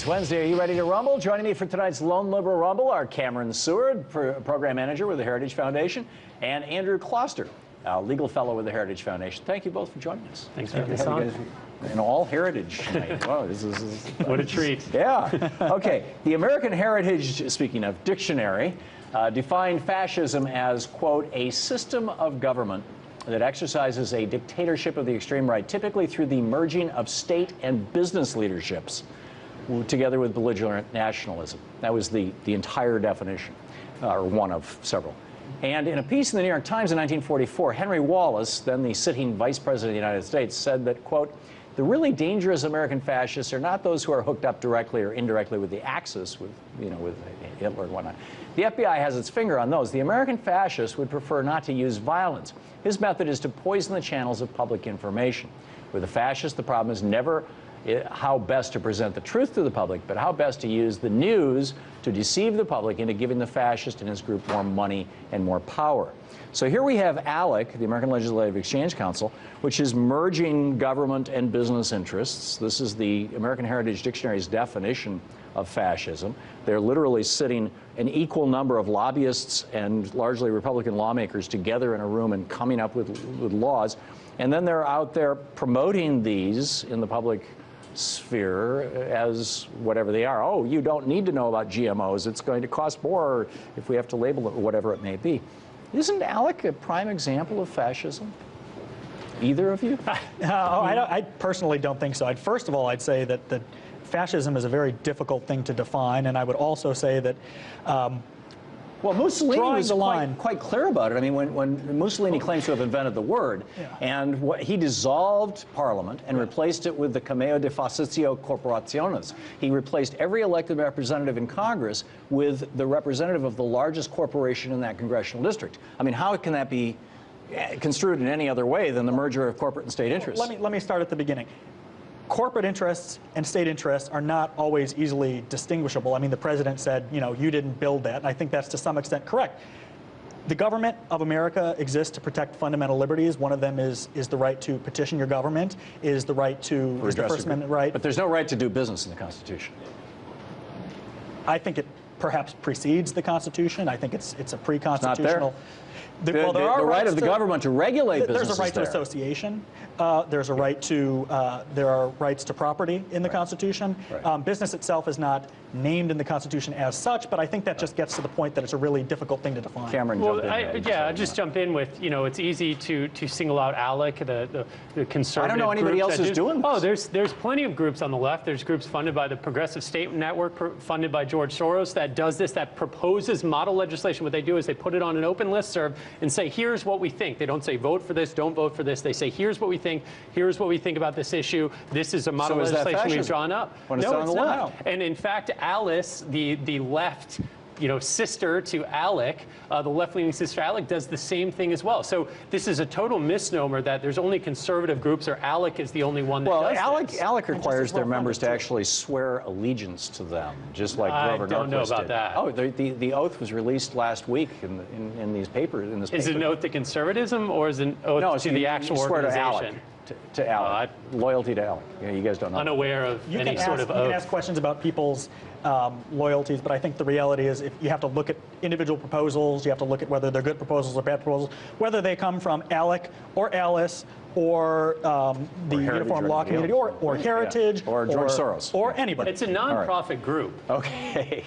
It's Wednesday. Are you ready to rumble? Joining me for tonight's Lone Liberal Rumble are Cameron Seward, Program Manager with the Heritage Foundation, and Andrew Kloster, Legal Fellow with the Heritage Foundation. Thank you both for joining us. Thanks for having us on. And all heritage tonight. Wow, this is what a treat. Yeah. Okay. The American Heritage, speaking of dictionary, defined fascism as, quote, a system of government that exercises a dictatorship of the extreme right, typically through the merging of state and business leaderships, together with belligerent nationalism. That was the entire definition, or one of several. And in a piece in the New York Times in 1944, Henry Wallace, then the sitting Vice President of the United States, said that, quote, the really dangerous American fascists are not those who are hooked up directly or indirectly with the Axis, with Hitler and whatnot. The FBI has its finger on those. The American fascist would prefer not to use violence. His method is to poison the channels of public information. With a fascist, the problem is never how best to present the truth to the public, but how best to use the news to deceive the public into giving the fascist and his group more money and more power. So here we have ALEC, the American Legislative Exchange Council, which is merging government and business interests. This is the American Heritage Dictionary's definition of fascism. They're literally sitting an equal number of lobbyists and largely Republican lawmakers together in a room and coming up with laws. And then they're out there promoting these in the public sphere as whatever they are. Oh, you don't need to know about GMOs. It's going to cost more if we have to label it or whatever it may be. Isn't ALEC a prime example of fascism? Either of you? I personally don't think so. First of all, I'd say that fascism is a very difficult thing to define, and I would also say that well, Mussolini was line. quite clear about it. I mean, when Mussolini claims to have invented the word, and he dissolved Parliament and replaced it with the Cameo de Fascitio Corporaciones. He replaced every elected representative in Congress with the representative of the largest corporation in that congressional district. I mean, how can that be construed in any other way than the merger of corporate and state interests? Let me start at the beginning. Corporate interests and state interests are not always easily distinguishable. I mean, the president said, you know, you didn't build that, and I think that's to some extent correct. The government of America exists to protect fundamental liberties. One of them is the right to petition your government, is the right to, is the First Amendment right. But there's no right to do business in the Constitution. I think it perhaps precedes the Constitution. I think it's a pre-constitutional. The right of the government to regulate business. There's a right to association. There's a right to. There are rights to property in the Constitution. Right. Business itself is not named in the Constitution as such, but I think that just gets to the point that it's a really difficult thing to define. Cameron, well, I'll just jump in with, you know, it's easy to single out ALEC, the conservative. I don't know anybody else who's doing this. Oh, there's plenty of groups on the left. There's groups funded by the Progressive State Network, funded by George Soros, that does this, that proposes model legislation. What they do is they put it on an open listserv and say, here's what we think. They don't say vote for this, don't vote for this. They say, here's what we think. Here's what we think about this issue. This is a model legislation we've drawn up. When it's on the left. And in fact, Alice, the left, you know, sister to ALEC, the left-leaning sister ALEC, does the same thing as well. So this is a total misnomer that there's only conservative groups, or ALEC is the only one that does this. ALEC requires their members to actually swear allegiance to them, just like Grover Norquist did. I don't know about that. Oh, the oath was released last week in these papers. Is it an oath to conservatism, or is it an oath to the actual organization? To ALEC, loyalty to ALEC. You guys don't know. Unaware of any sort of oath. You can ask questions about people's loyalties, but I think the reality is, if you have to look at individual proposals, you have to look at whether they're good proposals or bad proposals, whether they come from ALEC or Alice or the Uniform Law Community or Heritage or George Soros or anybody. It's a nonprofit group. Okay.